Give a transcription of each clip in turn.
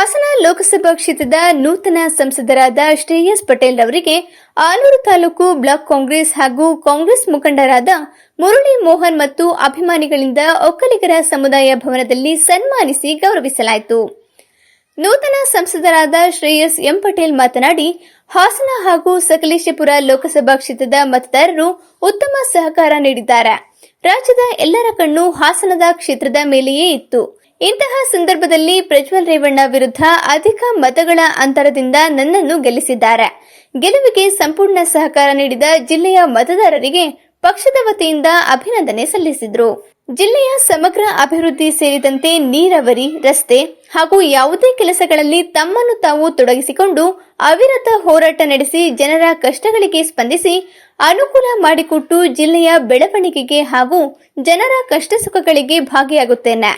ಹಾಸನ ಲೋಕಸಭಾ ಕ್ಷೇತ್ರದ ನೂತನ ಸಂಸದರಾದ ಶ್ರೇಯಸ್ ಪಟೇಲ್ ಅವರಿಗೆ ಆಲೂರು ತಾಲೂಕು ಬ್ಲಾಕ್ ಕಾಂಗ್ರೆಸ್ ಹಾಗೂ ಕಾಂಗ್ರೆಸ್ ಮುಖಂಡರಾದ ಮುರಳಿ ಮೋಹನ್ ಮತ್ತು ಅಭಿಮಾನಿಗಳಿಂದ ಒಕ್ಕಲಿಗರ ಸಮುದಾಯ ಭವನದಲ್ಲಿ ಸನ್ಮಾನಿಸಿ ಗೌರವಿಸಲಾಯಿತು. ನೂತನ ಸಂಸದರಾದ ಶ್ರೇಯಸ್ ಎಂ ಪಟೇಲ್ ಮಾತನಾಡಿ, ಹಾಸನ ಹಾಗೂ ಸಕಲೇಶಪುರ ಲೋಕಸಭಾ ಕ್ಷೇತ್ರದ ಮತದಾರರು ಉತ್ತಮ ಸಹಕಾರ ನೀಡಿದ್ದಾರೆ. ರಾಜ್ಯದ ಎಲ್ಲರ ಕಣ್ಣು ಹಾಸನದ ಕ್ಷೇತ್ರದ ಮೇಲೆಯೇ ಇತ್ತು. ಇಂತಹ ಸಂದರ್ಭದಲ್ಲಿ ಪ್ರಜ್ವಲ್ ರೇವಣ್ಣ ವಿರುದ್ಧ ಅಧಿಕ ಮತಗಳ ಅಂತರದಿಂದ ನನ್ನನ್ನು ಗೆಲ್ಲಿಸಿದ್ದಾರೆ. ಗೆಲುವಿಗೆ ಸಂಪೂರ್ಣ ಸಹಕಾರ ನೀಡಿದ ಜಿಲ್ಲೆಯ ಮತದಾರರಿಗೆ ಪಕ್ಷದ ವತಿಯಿಂದ ಅಭಿನಂದನೆ ಸಲ್ಲಿಸಿದರು. ಜಿಲ್ಲೆಯ ಸಮಗ್ರ ಅಭಿವೃದ್ಧಿ ಸೇರಿದಂತೆ ನೀರಾವರಿ, ರಸ್ತೆ ಹಾಗೂ ಯಾವುದೇ ಕೆಲಸಗಳಲ್ಲಿ ತಮ್ಮನ್ನು ತಾವು ತೊಡಗಿಸಿಕೊಂಡು ಅವಿರತ ಹೋರಾಟ ನಡೆಸಿ ಜನರ ಕಷ್ಟಗಳಿಗೆ ಸ್ಪಂದಿಸಿ ಅನುಕೂಲ ಮಾಡಿಕೊಟ್ಟು ಜಿಲ್ಲೆಯ ಬೆಳವಣಿಗೆಗೆ ಹಾಗೂ ಜನರ ಕಷ್ಟ ಸುಖಗಳಿಗೆ ಭಾಗಿಯಾಗುತ್ತೇನೆ.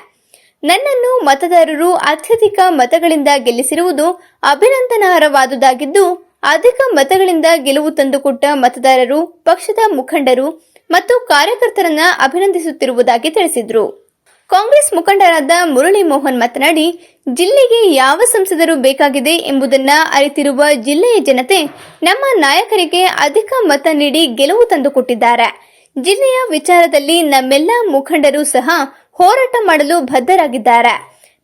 ನನ್ನನ್ನು ಮತದಾರರು ಅತ್ಯಧಿಕ ಮತಗಳಿಂದ ಗೆಲ್ಲಿಸಿರುವುದು ಅಭಿನಂದನಾರ್ಹವಾದುದಾಗಿದ್ದು, ಅಧಿಕ ಮತಗಳಿಂದ ಗೆಲುವು ತಂದುಕೊಟ್ಟ ಮತದಾರರು, ಪಕ್ಷದ ಮುಖಂಡರು ಮತ್ತು ಕಾರ್ಯಕರ್ತರನ್ನ ಅಭಿನಂದಿಸುತ್ತಿರುವುದಾಗಿ ತಿಳಿಸಿದರು. ಕಾಂಗ್ರೆಸ್ ಮುಖಂಡರಾದ ಮುರಳಿ ಮೋಹನ್ ಮಾತನಾಡಿ, ಜಿಲ್ಲೆಗೆ ಯಾವ ಸಂಸದರು ಬೇಕಾಗಿದೆ ಎಂಬುದನ್ನ ಅರಿತಿರುವ ಜಿಲ್ಲೆಯ ಜನತೆ ನಮ್ಮ ನಾಯಕರಿಗೆ ಅಧಿಕ ಮತ ನೀಡಿ ಗೆಲುವು ತಂದುಕೊಟ್ಟಿದ್ದಾರೆ. ಜಿಲ್ಲೆಯ ವಿಚಾರದಲ್ಲಿ ನಮ್ಮೆಲ್ಲ ಮುಖಂಡರು ಸಹ ಹೋರಾಟ ಮಾಡಲು ಬದ್ಧರಾಗಿದ್ದಾರೆ.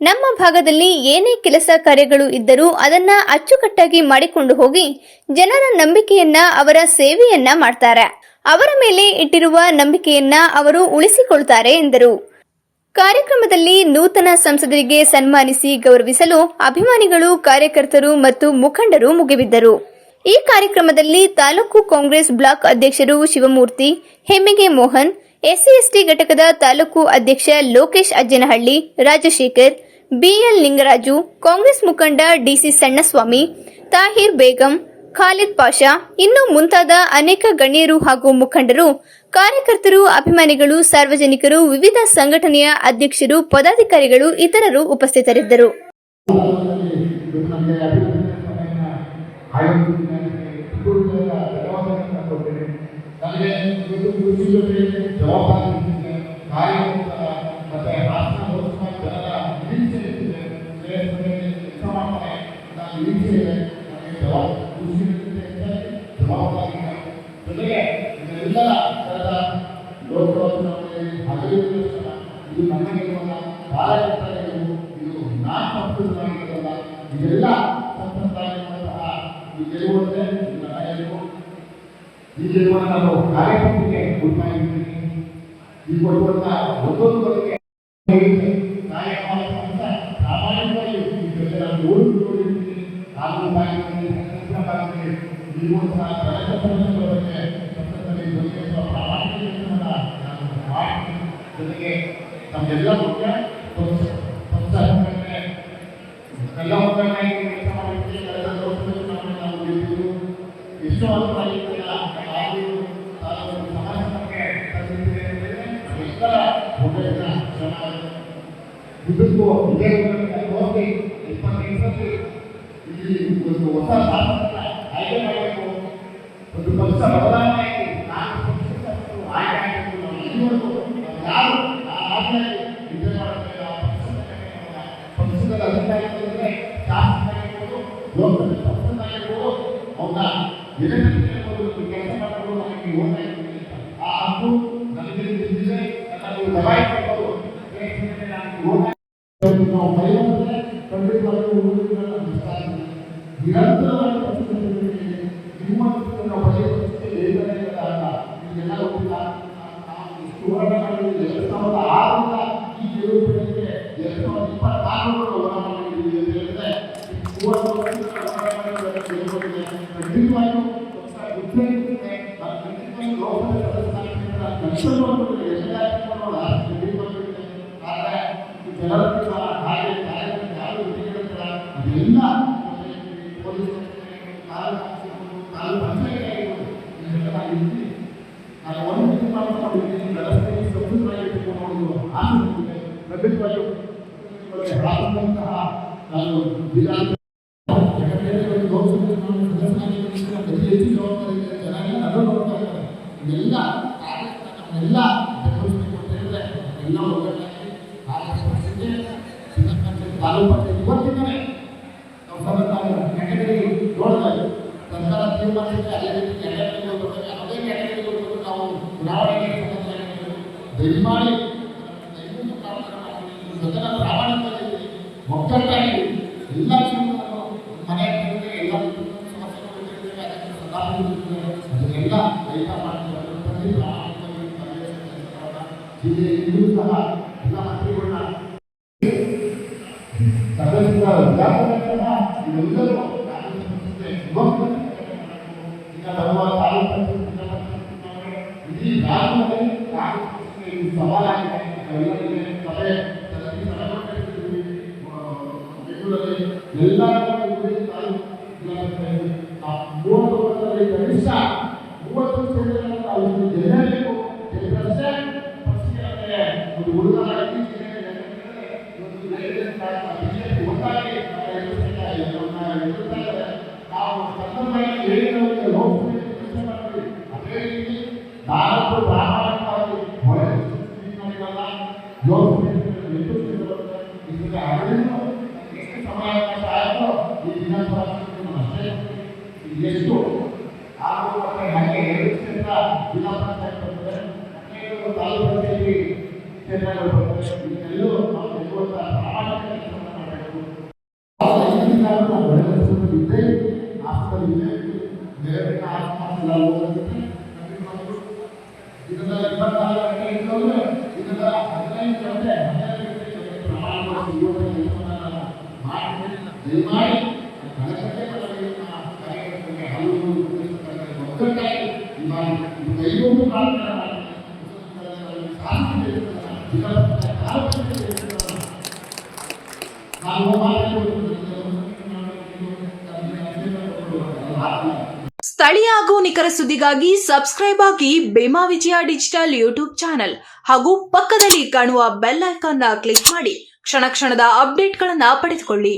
ನಮ್ಮ ಭಾಗದಲ್ಲಿ ಏನೇ ಕೆಲಸ ಕಾರ್ಯಗಳು ಇದ್ದರೂ ಅದನ್ನ ಅಚ್ಚುಕಟ್ಟಾಗಿ ಮಾಡಿಕೊಂಡು ಹೋಗಿ ಜನರ ನಂಬಿಕೆಯನ್ನ, ಅವರ ಸೇವೆಯನ್ನ ಮಾಡ್ತಾರೆ. ಅವರ ಮೇಲೆ ಇಟ್ಟಿರುವ ನಂಬಿಕೆಯನ್ನ ಅವರು ಉಳಿಸಿಕೊಳ್ತಾರೆ ಎಂದರು. ಕಾರ್ಯಕ್ರಮದಲ್ಲಿ ನೂತನ ಸಂಸದರಿಗೆ ಸನ್ಮಾನಿಸಿ ಗೌರವಿಸಲು ಅಭಿಮಾನಿಗಳು, ಕಾರ್ಯಕರ್ತರು ಮತ್ತು ಮುಖಂಡರು ಮುಗಿಬಿದ್ದರು. ಈ ಕಾರ್ಯಕ್ರಮದಲ್ಲಿ ತಾಲೂಕು ಕಾಂಗ್ರೆಸ್ ಬ್ಲಾಕ್ ಅಧ್ಯಕ್ಷರು ಶಿವಮೂರ್ತಿ, ಹೆಮ್ಮಿಗೆ ಮೋಹನ್, ಎಸ್ಸಿ/ಎಸ್ಟಿ ಘಟಕದ ತಾಲೂಕು ಅಧ್ಯಕ್ಷ ಲೋಕೇಶ್ ಅಜ್ಜನಹಳ್ಳಿ, ರಾಜಶೇಖರ್, ಬಿಎಲ್ ಲಿಂಗರಾಜು, ಕಾಂಗ್ರೆಸ್ ಮುಖಂಡ ಡಿಸಿ ಸಣ್ಣಸ್ವಾಮಿ, ತಾಹಿರ್ ಬೇಗಂ, ಖಾಲಿದ್ ಪಾಷಾ ಇನ್ನೂ ಮುಂತಾದ ಅನೇಕ ಗಣ್ಯರು ಹಾಗೂ ಮುಖಂಡರು, ಕಾರ್ಯಕರ್ತರು, ಅಭಿಮಾನಿಗಳು, ಸಾರ್ವಜನಿಕರು, ವಿವಿಧ ಸಂಘಟನೆಯ ಅಧ್ಯಕ್ಷರು, ಪದಾಧಿಕಾರಿಗಳು ಇತರರು ಉಪಸ್ಥಿತರಿದ್ದರು. ಕ್ಯಾಟಗರಿ ನೋಡ್ತಾರೆ ಸರ್ಕಾರ ತೀರ್ಮಾನಿಸಿದ್ರೆ ಅದೇ ರೀತಿ ಕ್ಯಾಟಗರಿಗಳು ಬರ್ತವೆ. ಅದೇ ಕ್ಯಾಟಗರಿಗಳು ನಾವು ಚುನಾವಣೆಗೆ ದಯಮಾಡಿ ಸದನ ಪ್ರಾಮಾಣಿಕವಾಗಿ ಒಗ್ಗಟ್ಟಾಗಿ ಎಲ್ಲ ಕ್ಷೇತ್ರಗಳು ಮನೆ ಎಲ್ಲ ಸಮಸ್ಯೆಗಳು ಅದನ್ನೆಲ್ಲ ರೈತ ಮಾಡ್ತಾರೆ ಜಿಲ್ಲೆಯಲ್ಲಿಯೂ ಸಹ ಎಲ್ಲ ಮಂತ್ರಿಗಳನ್ನ ಇವೆಲ್ಲರೂ ಈಗ ನಮ್ಮ ತಾಲೂಕು ಇಡೀ ರಾಜ್ಯದಲ್ಲಿ ಸವಾಲಾಗಿದೆ. ಸಭೆ ಬೆಂಗಳೂರಲ್ಲಿ ಎಲ್ಲ 30 ವರ್ಷದಲ್ಲಿ ಕನಿಷ್ಠ 30 ಕ್ಷೇತ್ರಗಳನ್ನು ಗೆಲ್ಲಬೇಕು. ಗೆಲ್ಲಷ್ಟೇ ಪಕ್ಷಿಗಳಿಗೆ ಒಂದು ಹುಡುಗರಾಗಿ ಒಟ್ಟಾಗಿ ನಾವು ಸಂದರ್ಭದಲ್ಲಿ ಹೇಳಿದವರಿಗೆ ಲೋಕಸಭೆ ಕೆಲಸ ಮಾಡ್ತೀವಿ. ಅದೇ ರೀತಿ ನಾಲ್ಕು ಪ್ರಾಮಾಣಿಕವಾಗಿ ಎಷ್ಟು ಸಮಯಾವಕಾಶ ಆಯಿತು ಈ ವಿಧಾನಸಭಾ ಅಷ್ಟೇ ಎಷ್ಟು ಆರು ಹಾಗೆ 2 ಕ್ಷೇತ್ರ ಜಿಲ್ಲಾ ಪಂಚಾಯತ್ ಬರ್ತದೆ, 15 ತಾಲೂಕು ಪಂಚಾಯತಿ ಕ್ಷೇತ್ರಗಳು ಬರ್ತದೆ. ಇದೆಲ್ಲೂ ನಾವು ಗೆಲ್ಲುವಂತ ಪ್ರಾಮಾಣಿಕ ಕೆಲಸವನ್ನು ಮಾಡಬೇಕು. ಇದ್ದೇ ಆಸ್ಪತ್ರೆ ಇದೆ, ಬೇರೆ ಆಸ್ಪತ್ರೆ ಇದನ್ನ 24 ಗಂಟೆ ಇದ್ದವರು ಇದನ್ನ 15 ಗಂಟೆ ಪ್ರಮಾಣವಾಗಿ ದಯಮಾಡಿ ಒಗ್ಗಟ್ಟಾಗಿ ಕೈಗೊಂಡು ಸ್ಥಳೀಯ ಹಾಗೂ ನಿಖರ ಸುದ್ದಿಗಾಗಿ ಸಬ್ಸ್ಕ್ರೈಬ್ ಆಗಿ ಬೇಮಾ ವಿಜಯ ಡಿಜಿಟಲ್ ಯೂಟ್ಯೂಬ್ ಚಾನೆಲ್ ಹಾಗೂ ಪಕ್ಕದಲ್ಲಿ ಕಾಣುವ ಬೆಲ್ ಐಕಾನ್ ಕ್ಲಿಕ್ ಮಾಡಿ ಕ್ಷಣ ಕ್ಷಣದ ಅಪ್ಡೇಟ್ಗಳನ್ನು ಪಡೆದುಕೊಳ್ಳಿ.